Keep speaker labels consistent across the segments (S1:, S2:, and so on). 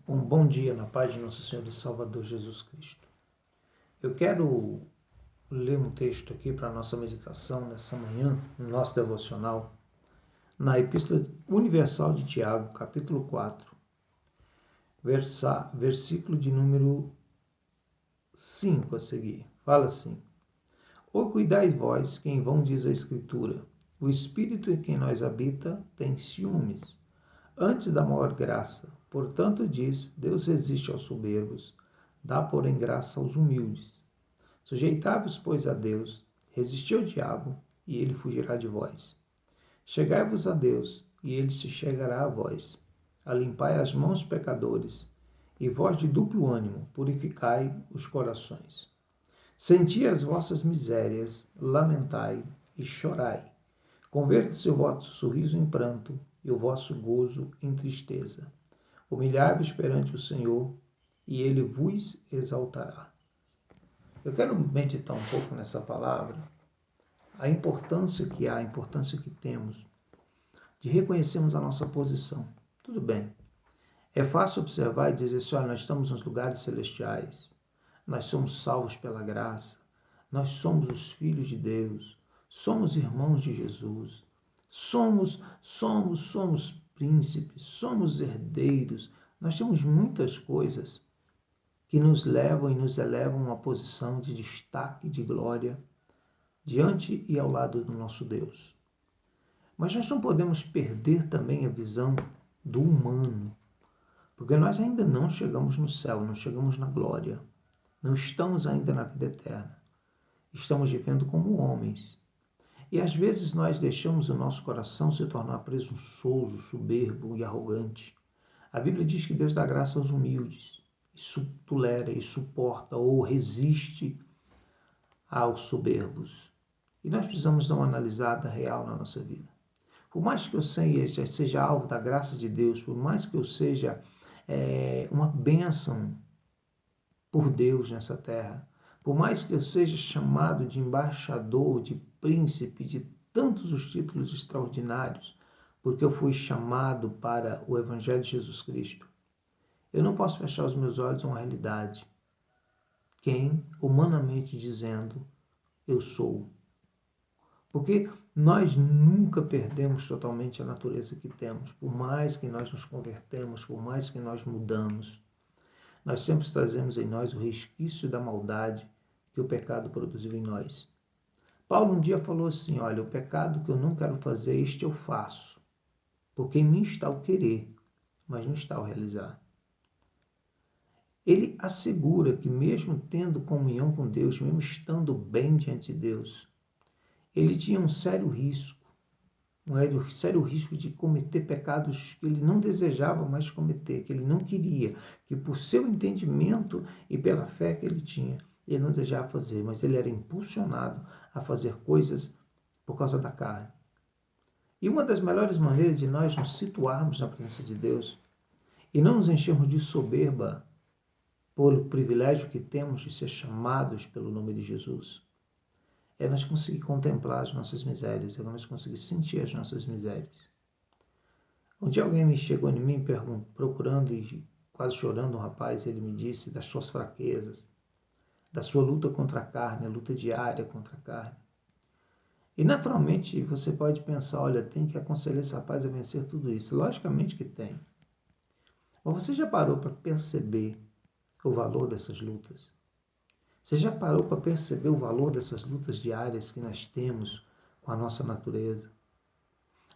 S1: Um bom dia na paz de nosso Senhor e Salvador Jesus Cristo. Eu quero ler um texto aqui para a nossa meditação nessa manhã, no nosso devocional, na Epístola Universal de Tiago, capítulo 4, versículo de número 5 a seguir. Fala assim: Ou cuidai vós, que em vão diz a Escritura, o Espírito em quem nós habita tem ciúmes, antes da maior graça. Portanto diz, Deus resiste aos soberbos, dá porém graça aos humildes. Sujeitai-vos, pois, a Deus, resisti ao diabo, e ele fugirá de vós. Chegai-vos a Deus, e ele se chegará a vós. Alimpai as mãos, pecadores, e vós de duplo ânimo, purificai os corações. Senti as vossas misérias, lamentai e chorai. Converta-se o vosso sorriso em pranto, e o vosso gozo em tristeza. Humilhai-vos perante o Senhor, e ele vos exaltará. Eu quero meditar um pouco nessa palavra, a importância que temos de reconhecermos a nossa posição. Tudo bem, é fácil observar e dizer assim, olha, nós estamos nos lugares celestiais, nós somos salvos pela graça, nós somos os filhos de Deus, somos irmãos de Jesus, somos príncipes, somos herdeiros, nós temos muitas coisas que nos levam e nos elevam a uma posição de destaque, de glória, diante e ao lado do nosso Deus. Mas nós não podemos perder também a visão do humano, porque nós ainda não chegamos no céu, não chegamos na glória, não estamos ainda na vida eterna. Estamos vivendo como homens. E às vezes nós deixamos o nosso coração se tornar presunçoso, soberbo e arrogante. A Bíblia diz que Deus dá graça aos humildes, e tolera e suporta ou resiste aos soberbos. E nós precisamos dar uma analisada real na nossa vida. Por mais que eu seja alvo da graça de Deus, por mais que eu seja uma bênção por Deus nessa terra, por mais que eu seja chamado de embaixador, de príncipe, de tantos os títulos extraordinários, porque eu fui chamado para o Evangelho de Jesus Cristo, eu não posso fechar os meus olhos a uma realidade. Quem, humanamente dizendo, eu sou. Porque nós nunca perdemos totalmente a natureza que temos, por mais que nós nos convertemos, por mais que nós mudamos. Nós sempre trazemos em nós o resquício da maldade que o pecado produziu em nós. Paulo um dia falou assim, olha, o pecado que eu não quero fazer, este eu faço, porque em mim está o querer, mas não está o realizar. Ele assegura que mesmo tendo comunhão com Deus, mesmo estando bem diante de Deus, ele tinha um sério risco de cometer pecados que ele não desejava mais cometer, que ele não queria, que por seu entendimento e pela fé que ele tinha, ele não desejava fazer, mas ele era impulsionado a fazer coisas por causa da carne. E uma das melhores maneiras de nós nos situarmos na presença de Deus e não nos enchermos de soberba pelo privilégio que temos de ser chamados pelo nome de Jesus, é nós conseguir contemplar as nossas misérias, é nós conseguir sentir as nossas misérias. Um dia alguém me chegou em mim procurando e quase chorando, um rapaz, ele me disse das suas fraquezas, da sua luta contra a carne, a luta diária contra a carne. E naturalmente você pode pensar, olha, tem que aconselhar esse rapaz a vencer tudo isso. Logicamente que tem. Mas você já parou para perceber o valor dessas lutas? Você já parou para perceber o valor dessas lutas diárias que nós temos com a nossa natureza?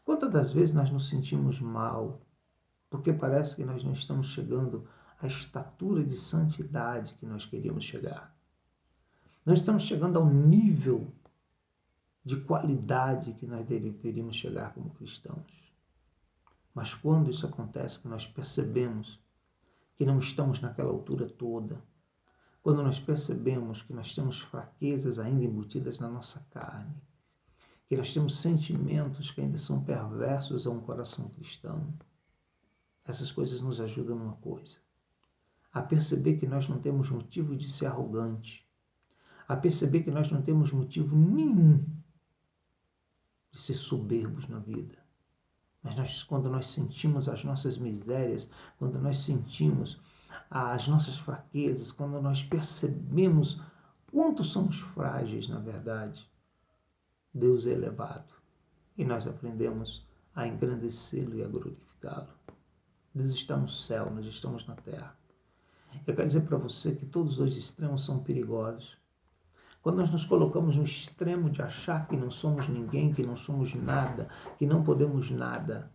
S1: Quantas das vezes nós nos sentimos mal, porque parece que nós não estamos chegando à estatura de santidade que nós queríamos chegar. Não estamos chegando ao nível de qualidade que nós deveríamos chegar como cristãos. Mas quando isso acontece, que nós percebemos que não estamos naquela altura toda, quando nós percebemos que nós temos fraquezas ainda embutidas na nossa carne, que nós temos sentimentos que ainda são perversos a um coração cristão, essas coisas nos ajudam numa coisa, a perceber que nós não temos motivo de ser arrogante, a perceber que nós não temos motivo nenhum de ser soberbos na vida, Mas quando nós sentimos as nossas misérias, quando nós sentimos as nossas fraquezas, quando nós percebemos quanto somos frágeis, na verdade, Deus é elevado e nós aprendemos a engrandecê-lo e a glorificá-lo. Deus está no céu, nós estamos na terra. Eu quero dizer para você que todos os dois extremos são perigosos. Quando nós nos colocamos no extremo de achar que não somos ninguém, que não somos nada, que não podemos nada,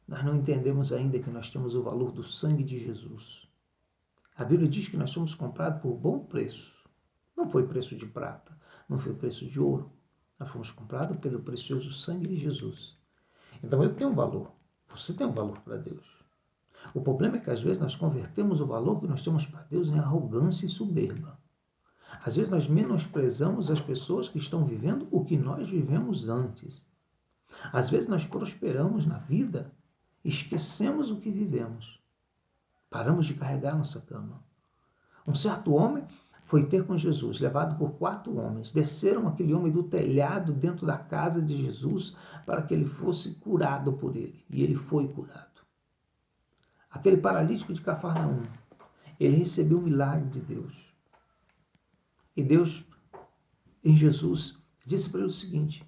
S1: nós não entendemos ainda que nós temos o valor do sangue de Jesus. A Bíblia diz que nós somos comprados por bom preço. Não foi preço de prata, não foi preço de ouro. Nós fomos comprados pelo precioso sangue de Jesus. Então eu tenho um valor. Você tem um valor para Deus. O problema é que às vezes nós convertemos o valor que nós temos para Deus em arrogância e soberba. Às vezes nós menosprezamos as pessoas que estão vivendo o que nós vivemos antes. Às vezes nós prosperamos na vida e esquecemos o que vivemos. Paramos de carregar nossa cama. Um certo homem foi ter com Jesus, levado por 4 homens. Desceram aquele homem do telhado dentro da casa de Jesus para que ele fosse curado por ele. E ele foi curado. Aquele paralítico de Cafarnaum, ele recebeu o milagre de Deus. E Deus, em Jesus, disse para ele o seguinte: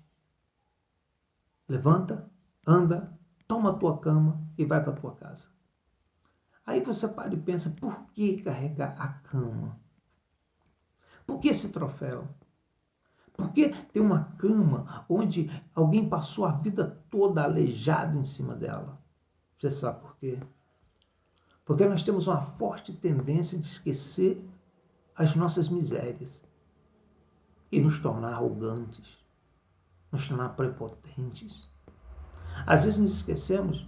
S1: levanta, anda, toma a tua cama e vai para a tua casa. Aí você para e pensa, por que carregar a cama? Por que esse troféu? Por que ter uma cama onde alguém passou a vida toda aleijado em cima dela? Você sabe por quê? Porque nós temos uma forte tendência de esquecer as nossas misérias e nos tornar arrogantes, nos tornar prepotentes. Às vezes nos esquecemos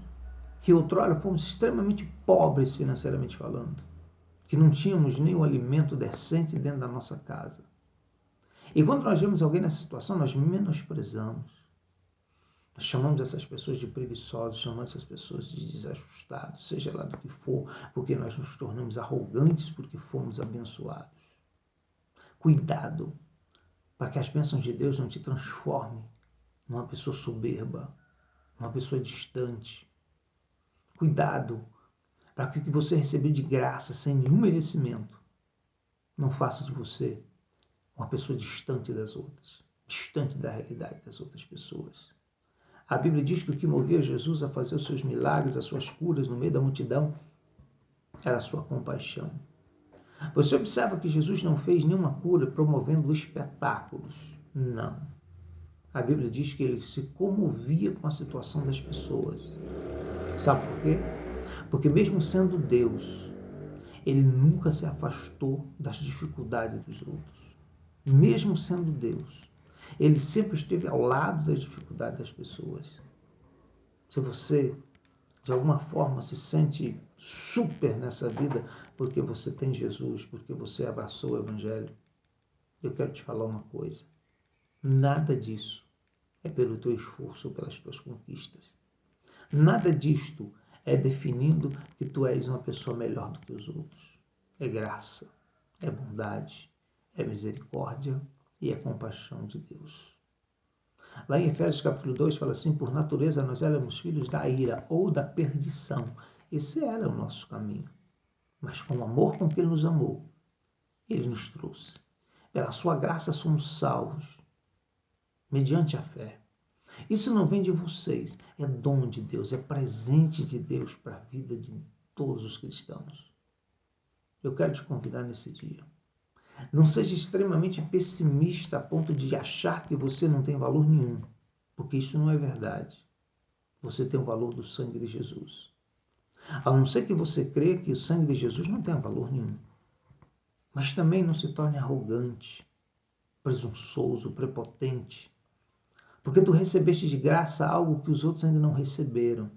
S1: que outrora fomos extremamente pobres financeiramente falando, que não tínhamos nem o alimento decente dentro da nossa casa. E quando nós vemos alguém nessa situação, nós menosprezamos. Nós chamamos essas pessoas de preguiçosos, chamamos essas pessoas de desajustados, seja lá do que for, porque nós nos tornamos arrogantes porque fomos abençoados. Cuidado para que as bênçãos de Deus não te transformem numa pessoa soberba, numa pessoa distante. Cuidado para que o que você recebeu de graça, sem nenhum merecimento, não faça de você uma pessoa distante das outras, distante da realidade das outras pessoas. A Bíblia diz que o que movia Jesus a fazer os seus milagres, as suas curas no meio da multidão, era a sua compaixão. Você observa que Jesus não fez nenhuma cura promovendo espetáculos. Não. A Bíblia diz que ele se comovia com a situação das pessoas. Sabe por quê? Porque mesmo sendo Deus, ele nunca se afastou das dificuldades dos outros. Mesmo sendo Deus, ele sempre esteve ao lado das dificuldades das pessoas. Se você, de alguma forma, se sente super nessa vida porque você tem Jesus, porque você abraçou o Evangelho, eu quero te falar uma coisa. Nada disso é pelo teu esforço ou pelas tuas conquistas. Nada disto é definindo que tu és uma pessoa melhor do que os outros. É graça, é bondade, é misericórdia e é compaixão de Deus. Lá em Efésios capítulo 2 fala assim: por natureza nós éramos filhos da ira ou da perdição. Esse era o nosso caminho. Mas com o amor com que ele nos amou, ele nos trouxe. Pela sua graça somos salvos, mediante a fé. Isso não vem de vocês, é dom de Deus, é presente de Deus para a vida de todos os cristãos. Eu quero te convidar nesse dia. Não seja extremamente pessimista a ponto de achar que você não tem valor nenhum, porque isso não é verdade. Você tem o valor do sangue de Jesus. A não ser que você creia que o sangue de Jesus não tem valor nenhum. Mas também não se torne arrogante, presunçoso, prepotente, porque tu recebeste de graça algo que os outros ainda não receberam.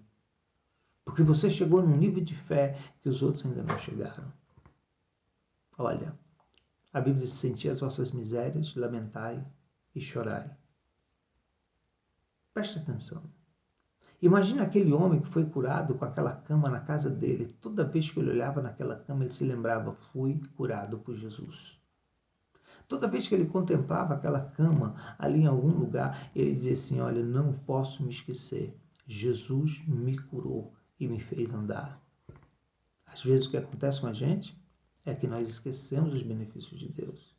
S1: Porque você chegou num nível de fé que os outros ainda não chegaram. Olha, a Bíblia diz: senti as vossas misérias, lamentai e chorai. Preste atenção. Imagina aquele homem que foi curado com aquela cama na casa dele. Toda vez que ele olhava naquela cama, ele se lembrava: fui curado por Jesus. Toda vez que ele contemplava aquela cama ali em algum lugar, ele dizia assim: olha, não posso me esquecer. Jesus me curou e me fez andar. Às vezes o que acontece com a gente é que nós esquecemos os benefícios de Deus.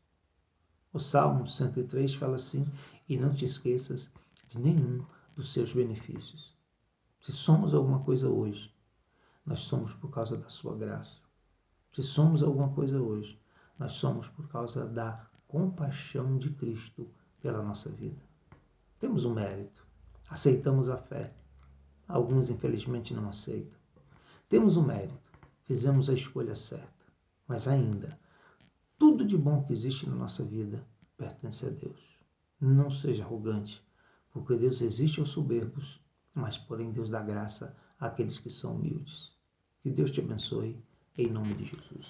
S1: O Salmo 103 fala assim: e não te esqueças de nenhum dos seus benefícios. Se somos alguma coisa hoje, nós somos por causa da sua graça. Se somos alguma coisa hoje, nós somos por causa da compaixão de Cristo pela nossa vida. Temos um mérito, aceitamos a fé. Alguns, infelizmente, não aceitam. Temos um mérito, fizemos a escolha certa. Mas ainda, tudo de bom que existe na nossa vida pertence a Deus. Não seja arrogante, porque Deus resiste aos soberbos, mas porém Deus dá graça àqueles que são humildes. Que Deus te abençoe, em nome de Jesus.